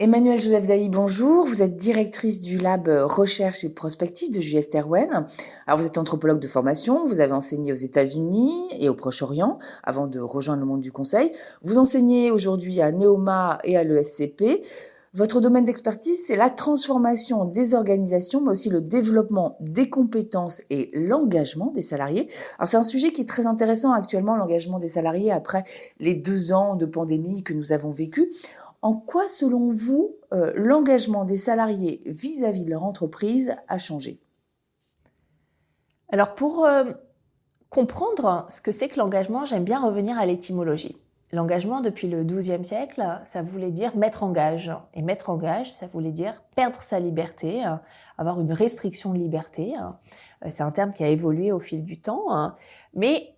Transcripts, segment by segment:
Emmanuelle Joseph Dailly, bonjour. Vous êtes directrice du lab recherche et prospective de Julius Terwen. Alors, vous êtes anthropologue de formation, vous avez enseigné aux États-Unis et au Proche-Orient avant de rejoindre le monde du conseil. Vous enseignez aujourd'hui à Neoma et à l'ESCP. Votre domaine d'expertise, c'est la transformation des organisations, mais aussi le développement des compétences et l'engagement des salariés. Alors, c'est un sujet qui est très intéressant actuellement, l'engagement des salariés après les 2 ans de pandémie que nous avons vécu. En quoi, selon vous, l'engagement des salariés vis-à-vis de leur entreprise a changé? Alors pour comprendre ce que c'est que l'engagement, j'aime bien revenir à l'étymologie. L'engagement, depuis le XIIe siècle, ça voulait dire mettre en gage. Et mettre en gage, ça voulait dire perdre sa liberté, avoir une restriction de liberté. C'est un terme qui a évolué au fil du temps. Mais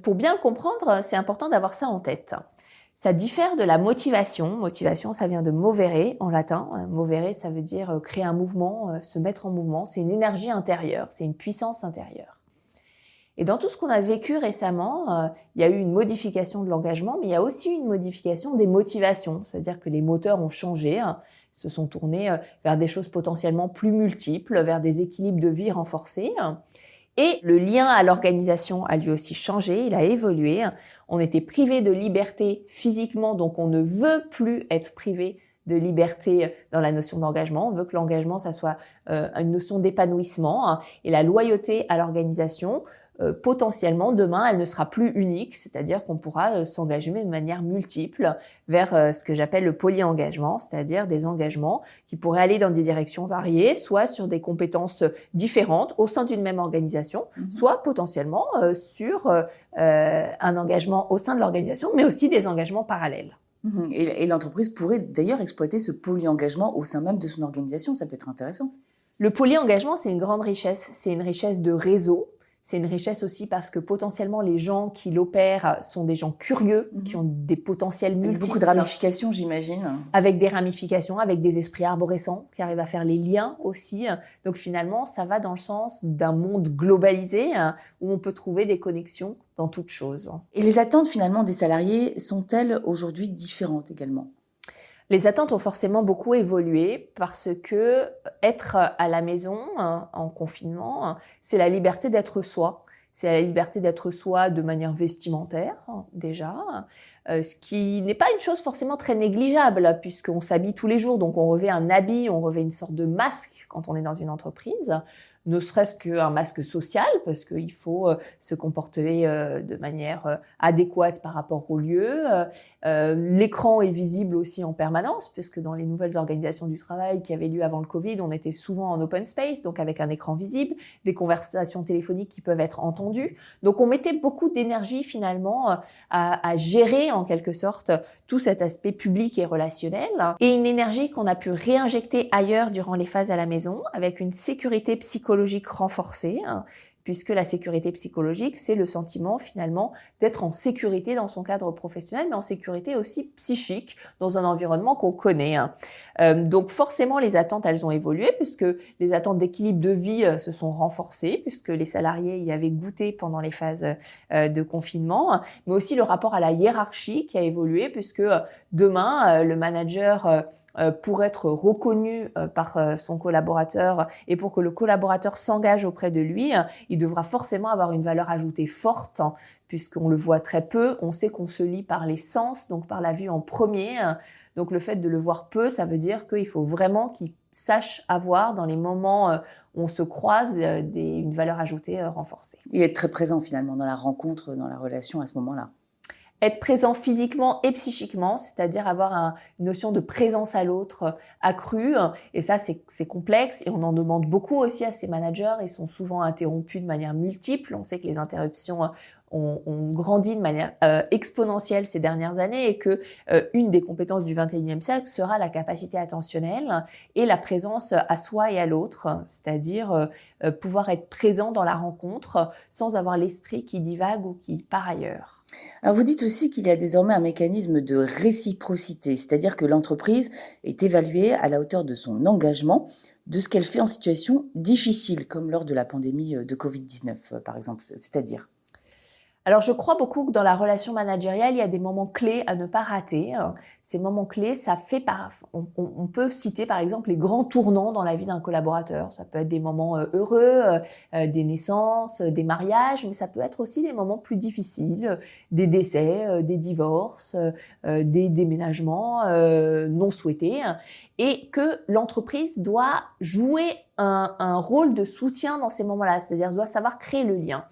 pour bien le comprendre, c'est important d'avoir ça en tête. Ça diffère de la motivation. Motivation, ça vient de movere en latin. Movere, ça veut dire créer un mouvement, se mettre en mouvement. C'est une énergie intérieure, c'est une puissance intérieure. Et dans tout ce qu'on a vécu récemment, il y a eu une modification de l'engagement, mais il y a aussi une modification des motivations. C'est-à-dire que les moteurs ont changé, se sont tournés vers des choses potentiellement plus multiples, vers des équilibres de vie renforcés. Et le lien à l'organisation a lui aussi changé, il a évolué. On était privé de liberté physiquement, donc on ne veut plus être privé de liberté dans la notion d'engagement. On veut que l'engagement, ça soit une notion d'épanouissement. Et la loyauté à l'organisation, potentiellement, demain, elle ne sera plus unique, c'est-à-dire qu'on pourra s'engager de manière multiple vers ce que j'appelle le polyengagement, c'est-à-dire des engagements qui pourraient aller dans des directions variées, soit sur des compétences différentes au sein d'une même organisation, soit potentiellement sur un engagement au sein de l'organisation, mais aussi des engagements parallèles. Et l'entreprise pourrait d'ailleurs exploiter ce polyengagement au sein même de son organisation, ça peut être intéressant. Le polyengagement, c'est une grande richesse, c'est une richesse de réseau. C'est une richesse aussi parce que potentiellement les gens qui l'opèrent sont des gens curieux, qui ont des potentiels multiples. Avec beaucoup de ramifications, j'imagine. Avec des ramifications, avec des esprits arborescents qui arrivent à faire les liens aussi. Donc finalement, ça va dans le sens d'un monde globalisé où on peut trouver des connexions dans toute chose. Et les attentes finalement des salariés sont-elles aujourd'hui différentes également ? Les attentes ont forcément beaucoup évolué parce que être à la maison en confinement, c'est la liberté d'être soi. C'est la liberté d'être soi de manière vestimentaire déjà, ce qui n'est pas une chose forcément très négligeable puisqu'on s'habille tous les jours, donc on revêt un habit, on revêt une sorte de masque quand on est dans une entreprise. Ne serait-ce qu'un masque social, parce qu'il faut se comporter de manière adéquate par rapport au lieu. L'écran est visible aussi en permanence, puisque dans les nouvelles organisations du travail qui avaient lieu avant le Covid, on était souvent en open space, donc avec un écran visible, des conversations téléphoniques qui peuvent être entendues. Donc on mettait beaucoup d'énergie finalement à gérer en quelque sorte tout cet aspect public et relationnel, et une énergie qu'on a pu réinjecter ailleurs durant les phases à la maison, avec une sécurité psychologique renforcée, puisque la sécurité psychologique, c'est le sentiment finalement d'être en sécurité dans son cadre professionnel, mais en sécurité aussi psychique dans un environnement qu'on connaît. Donc forcément, les attentes, elles ont évolué, puisque les attentes d'équilibre de vie se sont renforcées, puisque les salariés y avaient goûté pendant les phases de confinement, mais aussi le rapport à la hiérarchie qui a évolué, puisque demain, le manager pour être reconnu par son collaborateur et pour que le collaborateur s'engage auprès de lui, il devra forcément avoir une valeur ajoutée forte, puisqu'on le voit très peu. On sait qu'on se lie par les sens, donc par la vue en premier. Donc le fait de le voir peu, ça veut dire qu'il faut vraiment qu'il sache avoir dans les moments où on se croise une valeur ajoutée renforcée. Et être très présent finalement dans la rencontre, dans la relation à ce moment-là. Être présent physiquement et psychiquement, c'est-à-dire avoir une notion de présence à l'autre accrue. Et ça, c'est complexe et on en demande beaucoup aussi à ces managers. Ils sont souvent interrompus de manière multiple. On sait que les interruptions ont grandi de manière exponentielle ces dernières années et que une des compétences du XXIe siècle sera la capacité attentionnelle et la présence à soi et à l'autre, c'est-à-dire pouvoir être présent dans la rencontre sans avoir l'esprit qui divague ou qui part ailleurs. Alors vous dites aussi qu'il y a désormais un mécanisme de réciprocité, c'est-à-dire que l'entreprise est évaluée à la hauteur de son engagement, de ce qu'elle fait en situation difficile, comme lors de la pandémie de Covid-19 par exemple, c'est-à-dire ? Alors, je crois beaucoup que dans la relation managériale, il y a des moments clés à ne pas rater. Ces moments clés, on peut citer par exemple les grands tournants dans la vie d'un collaborateur. Ça peut être des moments heureux, des naissances, des mariages, mais ça peut être aussi des moments plus difficiles, des décès, des divorces, des déménagements non souhaités, et que l'entreprise doit jouer un rôle de soutien dans ces moments-là, c'est-à-dire doit savoir créer le lien.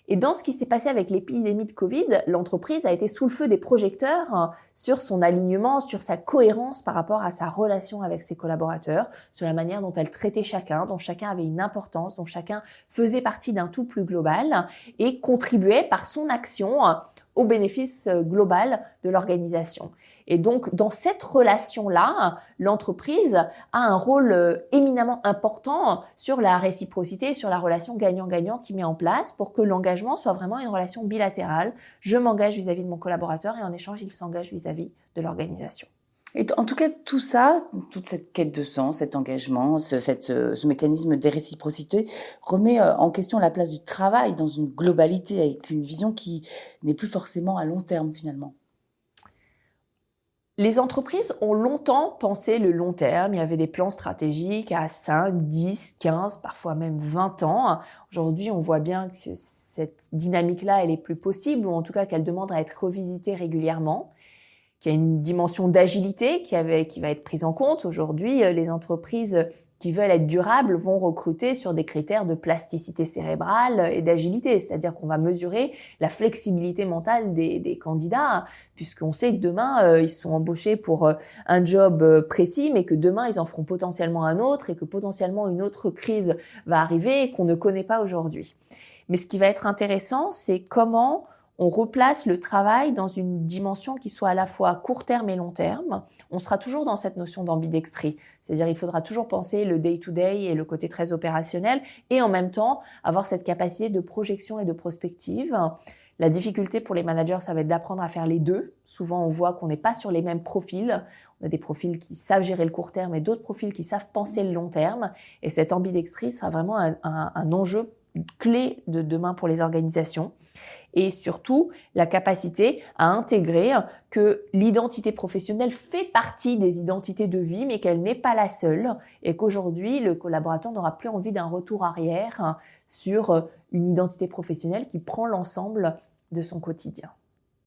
Et dans ce qui s'est passé avec l'épidémie de Covid, l'entreprise a été sous le feu des projecteurs sur son alignement, sur sa cohérence par rapport à sa relation avec ses collaborateurs, sur la manière dont elle traitait chacun, dont chacun avait une importance, dont chacun faisait partie d'un tout plus global et contribuait par son action au bénéfice global de l'organisation. Et donc, dans cette relation-là, l'entreprise a un rôle éminemment important sur la réciprocité, sur la relation gagnant-gagnant qu'il met en place pour que l'engagement soit vraiment une relation bilatérale. Je m'engage vis-à-vis de mon collaborateur et en échange, il s'engage vis-à-vis de l'organisation. Et en tout cas, tout ça, toute cette quête de sens, cet engagement, ce mécanisme de réciprocité remet en question la place du travail dans une globalité avec une vision qui n'est plus forcément à long terme finalement. Les entreprises ont longtemps pensé le long terme. Il y avait des plans stratégiques à 5, 10, 15, parfois même 20 ans. Aujourd'hui, on voit bien que cette dynamique-là, elle est plus possible, ou en tout cas qu'elle demande à être revisitée régulièrement, qu'il y a une dimension d'agilité qui va être prise en compte. Aujourd'hui, les entreprises qui veulent être durables vont recruter sur des critères de plasticité cérébrale et d'agilité, c'est-à-dire qu'on va mesurer la flexibilité mentale des candidats, puisqu'on sait que demain, ils sont embauchés pour un job précis, mais que demain, ils en feront potentiellement un autre et que potentiellement une autre crise va arriver et qu'on ne connaît pas aujourd'hui. Mais ce qui va être intéressant, c'est comment on replace le travail dans une dimension qui soit à la fois court terme et long terme. On sera toujours dans cette notion d'ambidextrie. C'est-à-dire, il faudra toujours penser le day-to-day et le côté très opérationnel et en même temps avoir cette capacité de projection et de prospective. La difficulté pour les managers, ça va être d'apprendre à faire les deux. Souvent, on voit qu'on n'est pas sur les mêmes profils. On a des profils qui savent gérer le court terme et d'autres profils qui savent penser le long terme. Et cette ambidextrie sera vraiment un enjeu clé de demain pour les organisations. Et surtout, la capacité à intégrer que l'identité professionnelle fait partie des identités de vie, mais qu'elle n'est pas la seule, et qu'aujourd'hui, le collaborateur n'aura plus envie d'un retour arrière sur une identité professionnelle qui prend l'ensemble de son quotidien.